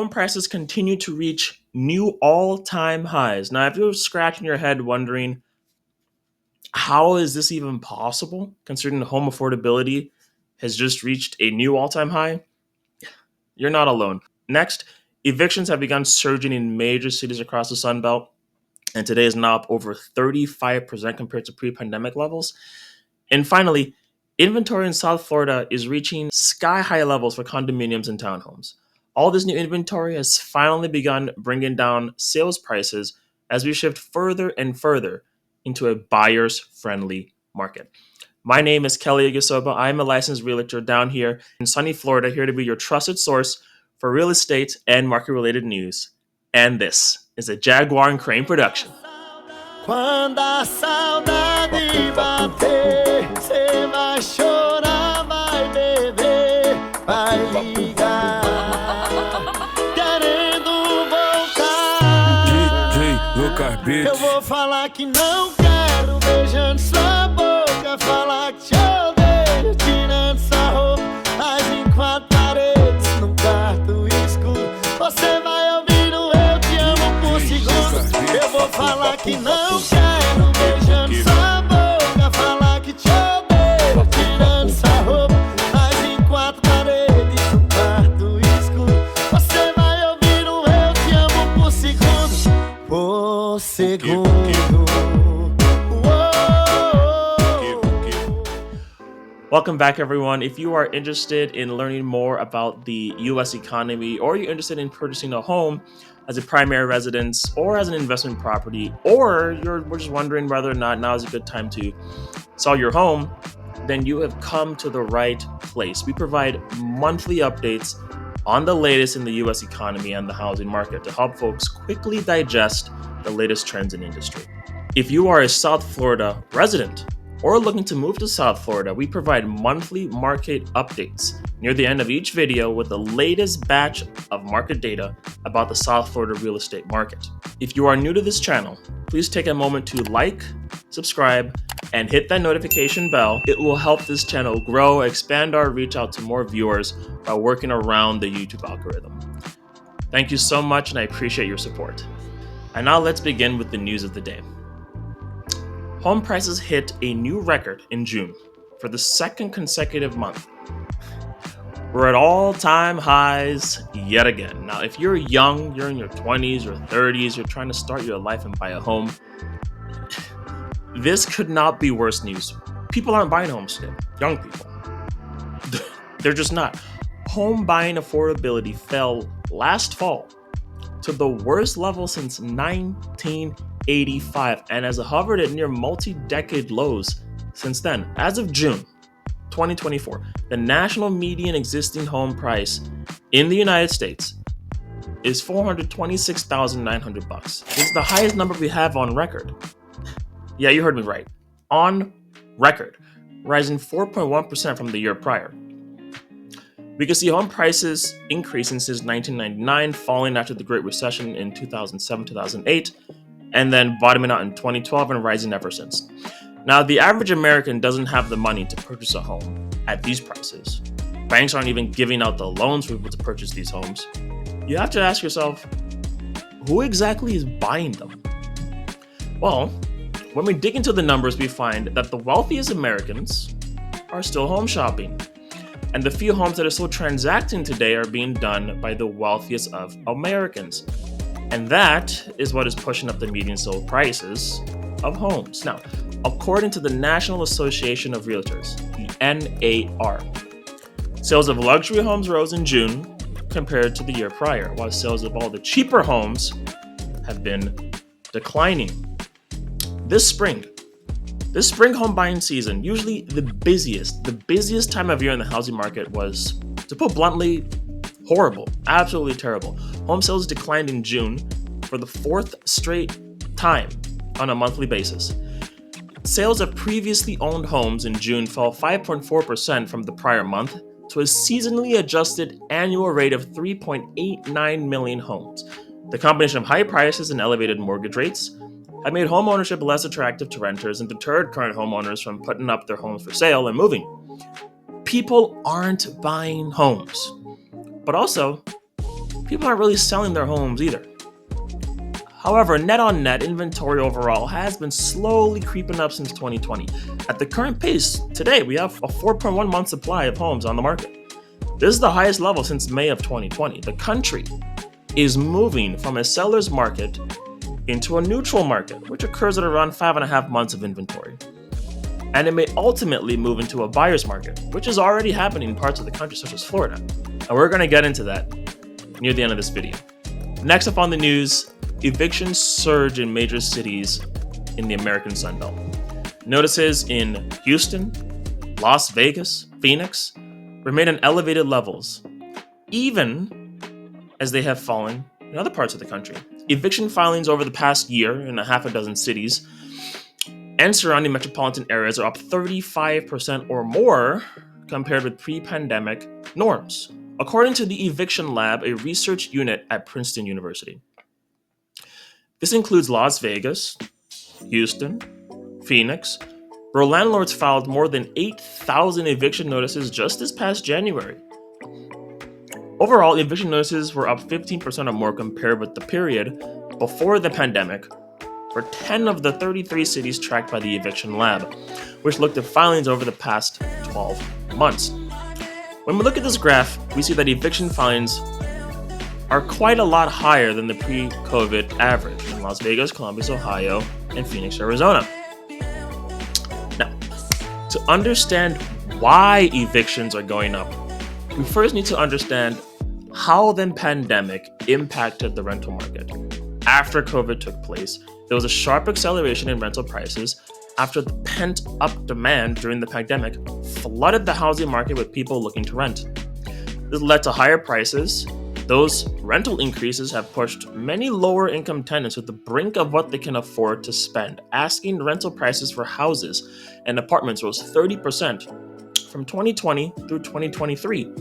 home prices continue to reach new all-time highs. Now, if you're scratching your head wondering, how is this even possible, considering home affordability has just reached a new all-time high? You're not alone. Next, evictions have begun surging in major cities across the Sun Belt, and today is now up over 35% compared to pre-pandemic levels. And finally, inventory in South Florida is reaching sky-high levels for condominiums and townhomes. All this new inventory has finally begun bringing down sales prices as we shift further and further into a buyers-friendly market. My name is Kelly Agasoba. I'm a licensed realtor down here in sunny Florida, here to be your trusted source for real estate and market-related news. And this is a Jaguar and Crane production. Quando a saudade bater, cê vai chorar, vai beber, vai ligar, querendo voltar. Eu vou falar que não quero, beijando sua boca, falar que te odeio, tirando sua roupa, mas em quatro paredes, num quarto escuro, você vai ouvir o eu te amo por segundo. Eu vou falar que não quero, beijando sua boca, falar que te odeio, tirando sua roupa, mas em quatro paredes, num quarto escuro, você vai ouvir o eu te amo por segundo. Por segundo. Welcome back, everyone. If you are interested in learning more about the U.S. economy, or you're interested in purchasing a home as a primary residence or as an investment property, or you're just wondering whether or not now is a good time to sell your home, then you have come to the right place. We provide monthly updates on the latest in the U.S. economy and the housing market to help folks quickly digest the latest trends in industry. If you are a South Florida resident or looking to move to South Florida, we provide monthly market updates near the end of each video with the latest batch of market data about the South Florida real estate market. If you are new to this channel, please take a moment to like, subscribe, and hit that notification bell. It will help this channel grow, expand our reach out to more viewers by working around the YouTube algorithm. Thank you so much, and I appreciate your support. And now let's begin with the news of the day. Home prices hit a new record in June for the second consecutive month. We're at all-time highs yet again. Now, if you're young, you're in your 20s or 30s, you're trying to start your life and buy a home, this could not be worse news. People aren't buying homes today. Young people. They're just not. Home buying affordability fell last fall to the worst level since 1985 and has hovered at near multi-decade lows since then. As of June 2024, the national median existing home price in the United States is $426,900. This is the highest number we have on record. Yeah, you heard me right. On record, rising 4.1% from the year prior. We can see home prices increasing since 1999, falling after the Great Recession in 2007-2008, and then bottoming out in 2012 and rising ever since. Now, the average American doesn't have the money to purchase a home at these prices. Banks aren't even giving out the loans for people to purchase these homes. You have to ask yourself, who exactly is buying them? Well, when we dig into the numbers, we find that the wealthiest Americans are still home shopping. And the few homes that are still transacting today are being done by the wealthiest of Americans. And that is what is pushing up the median sold prices of homes. Now, according to the National Association of Realtors, the NAR, sales of luxury homes rose in June compared to the year prior, while sales of all the cheaper homes have been declining. This spring home buying season, usually the busiest time of year in the housing market, was, to put bluntly, horrible, absolutely terrible. Home sales declined in June for the fourth straight time on a monthly basis. Sales of previously owned homes in June fell 5.4% from the prior month to a seasonally adjusted annual rate of 3.89 million homes. The combination of high prices and elevated mortgage rates have made home ownership less attractive to renters and deterred current homeowners from putting up their homes for sale and moving. People aren't buying homes, but also people aren't really selling their homes either. However, net on net, inventory overall has been slowly creeping up since 2020. At the current pace, today we have a 4.1 month supply of homes on the market. This is the highest level since May of 2020. The country is moving from a seller's market into a neutral market, which occurs at around 5.5 months of inventory. And it may ultimately move into a buyer's market, which is already happening in parts of the country such as Florida. And we're going to get into that near the end of this video. Next up on the news, evictions surge in major cities in the American Sunbelt. Notices in Houston, Las Vegas, Phoenix remain at elevated levels, even as they have fallen in other parts of the country. Eviction filings over the past year in a half a dozen cities and surrounding metropolitan areas are up 35% or more compared with pre-pandemic norms, according to the Eviction Lab, a research unit at Princeton University. This includes Las Vegas, Houston, Phoenix, where landlords filed more than 8,000 eviction notices just this past January. Overall, eviction notices were up 15% or more compared with the period before the pandemic for 10 of the 33 cities tracked by the Eviction Lab, which looked at filings over the past 12 months. When we look at this graph, we see that eviction filings are quite a lot higher than the pre-COVID average in Las Vegas, Columbus, Ohio, and Phoenix, Arizona. Now, to understand why evictions are going up, we first need to understand how the pandemic impacted the rental market. After COVID took place, there was a sharp acceleration in rental prices after the pent-up demand during the pandemic flooded the housing market with people looking to rent. This led to higher prices. Those rental increases have pushed many lower-income tenants to the brink of what they can afford to spend. Asking rental prices for houses and apartments rose 30% from 2020 through 2023.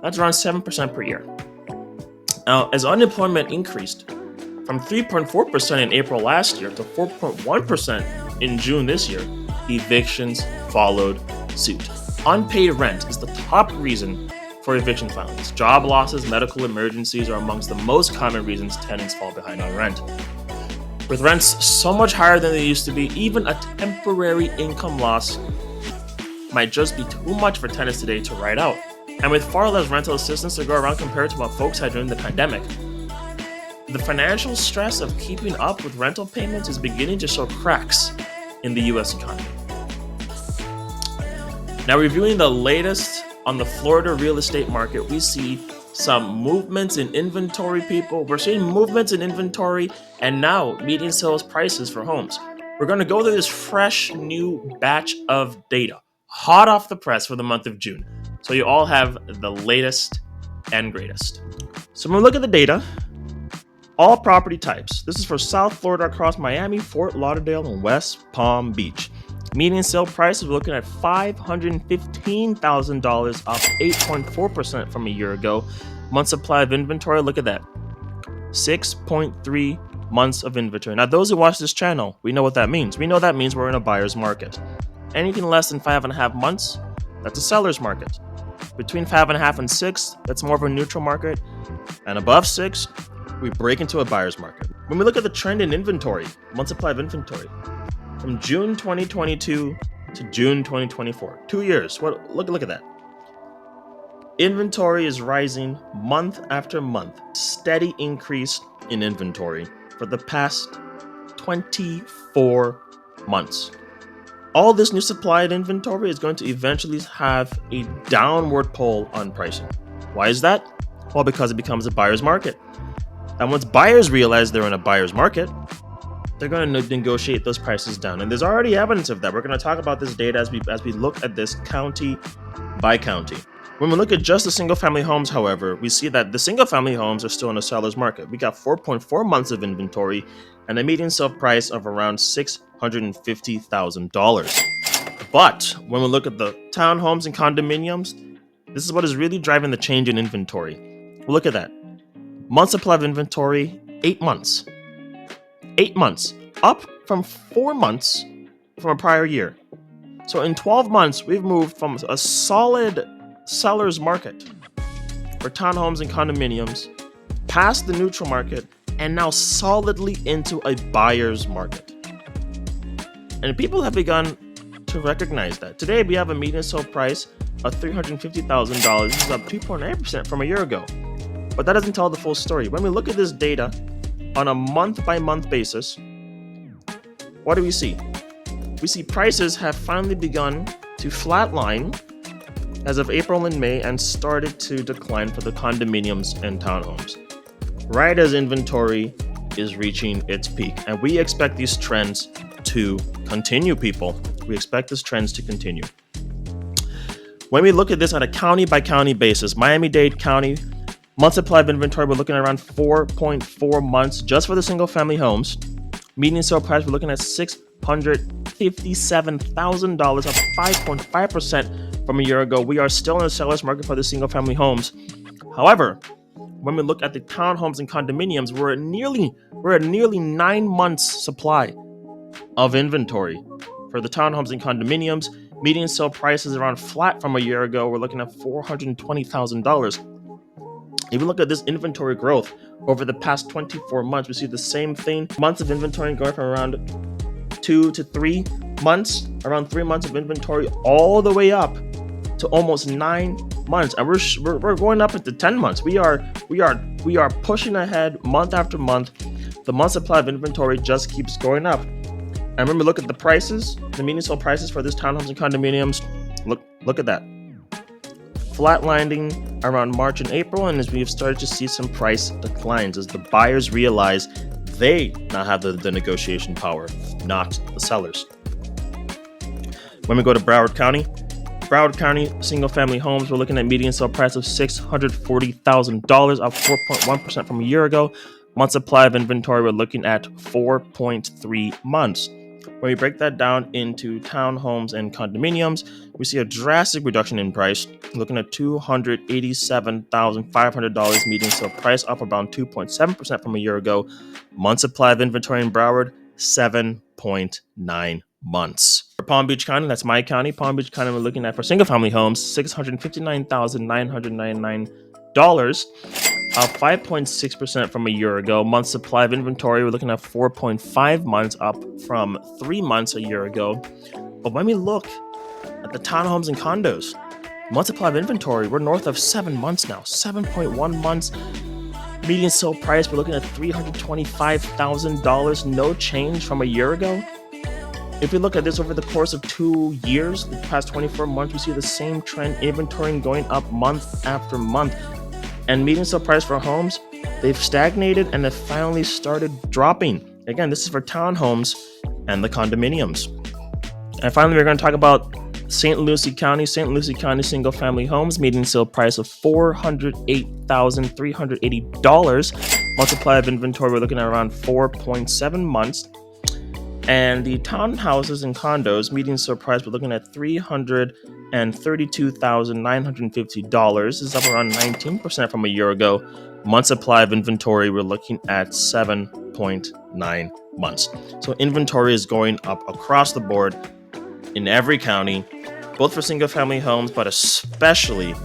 That's around 7% per year. Now, as unemployment increased from 3.4% in April last year to 4.1% in June this year, evictions followed suit. Unpaid rent is the top reason for eviction filings. Job losses, medical emergencies are amongst the most common reasons tenants fall behind on rent. With rents so much higher than they used to be, even a temporary income loss might just be too much for tenants today to ride out. And with far less rental assistance to go around compared to what folks had during the pandemic, the financial stress of keeping up with rental payments is beginning to show cracks in the US economy. Now, reviewing the latest on the Florida real estate market, we see some movements in inventory, people. We're seeing movements in inventory and now median sales prices for homes. We're going to go through this fresh new batch of data, hot off the press for the month of June. So you all have the latest and greatest. So when we look at the data, all property types. This is for South Florida across Miami, Fort Lauderdale, and West Palm Beach. Median sale price is looking at $515,000, up 8.4% from a year ago. Month supply of inventory, look at that. 6.3 months of inventory. Now, those who watch this channel, we know what that means. We know that means we're in a buyer's market. Anything less than 5.5 months, that's a seller's market. Between 5.5 and 6, that's more of a neutral market. And above 6, we break into a buyer's market. When we look at the trend in inventory, month supply of inventory, from June 2022 to June 2024, 2 years. Look at that. Inventory is rising month after month. Steady increase in inventory for the past 24 months. All this new supply and inventory is going to eventually have a downward pull on pricing. Why is that? Well, because it becomes a buyer's market. And once buyers realize they're in a buyer's market, they're going to negotiate those prices down. And there's already evidence of that. We're going to talk about this data as we look at this county by county. When we look at just the single-family homes, however, we see that the single-family homes are still in a seller's market. We got 4.4 months of inventory and a median sale price of around $650,000. But when we look at the townhomes and condominiums, this is what is really driving the change in inventory. Look at that. Month supply of inventory, 8 months. 8 months, up from 4 months from a prior year. So in 12 months, we've moved from a solid seller's market for townhomes and condominiums past the neutral market and now solidly into a buyer's market. And people have begun to recognize that. Today, we have a median sold price of $350,000. This is up 2.9% from a year ago. But that doesn't tell the full story. When we look at this data on a month-by-month basis, what do we see? We see prices have finally begun to flatline as of April and May and started to decline for the condominiums and townhomes, right as inventory is reaching its peak. And we expect these trends to continue, people. We expect these trends to continue. When we look at this on a county-by-county basis, Miami-Dade County, month supply of inventory, we're looking at around 4.4 months just for the single-family homes. Median sale price, we're looking at $657,000, up 5.5% from a year ago. We are still in a seller's market for the single-family homes. However, when we look at the townhomes and condominiums, we're at nearly 9 months supply of inventory. For the townhomes and condominiums, median sale price is around flat from a year ago. We're looking at $420,000. If we look at this inventory growth over the past 24 months, we see the same thing. Months of inventory going from around 2 to 3 months, around 3 months of inventory, all the way up to almost 9 months, and we're going up into 10 months. We are pushing ahead month after month. The month supply of inventory just keeps going up. And when we look at the prices, the median sale prices for this townhomes and condominiums, look at that. Flatlining around March and April, and as we've started to see some price declines as the buyers realize they now have the negotiation power, not the sellers. When we go to Broward County single family homes, we're looking at median sale price of $640,000, up 4.1% from a year ago. Month supply of inventory, we're looking at 4.3 months. When we break that down into townhomes and condominiums, we see a drastic reduction in price, looking at $287,500 median sale price, up around 2.7% from a year ago. Month supply of inventory in Broward, 7.9 months. For Palm Beach County, that's my county, Palm Beach County, we're looking at for single family homes, $659,999, up 5.6% from a year ago. Month supply of inventory, we're looking at 4.5 months, up from 3 months a year ago. But when we look at the townhomes and condos, month supply of inventory, we're north of 7 months now, 7.1 months. Median sale price, we're looking at $325,000, no change from a year ago. If we look at this over the course of 2 years, the past 24 months, we see the same trend, inventory going up month after month. And median sale price for homes, they've stagnated and have finally started dropping. Again, this is for townhomes and the condominiums. And finally, we're going to talk about St. Lucie County single family homes, median sale price of $408,380. Month supply of inventory, we're looking at around 4.7 months. And the townhouses and condos, median sale price, we're looking at $332,950. This is up around 19% from a year ago. Month supply of inventory, we're looking at 7.9 months. So inventory is going up across the board in every county, both for single family homes, but especially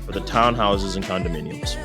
for the townhouses and condominiums.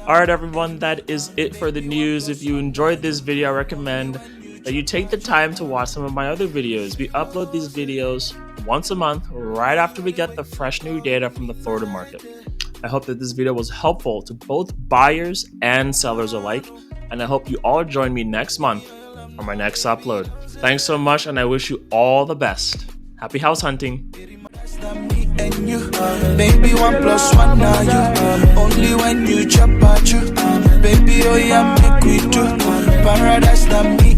All right, everyone, that is it for the news. If you enjoyed this video, I recommend that you take the time to watch some of my other videos. We upload these videos once a month, right after we get the fresh new data from the Florida market. I hope that this video was helpful to both buyers and sellers alike, and I hope you all join me next month for my next upload. Thanks so much, and I wish you all the best. Happy house hunting. And you, baby, 1+1 now you. Only when you chop at you, baby, oh yeah, make we do. Paradise, not me.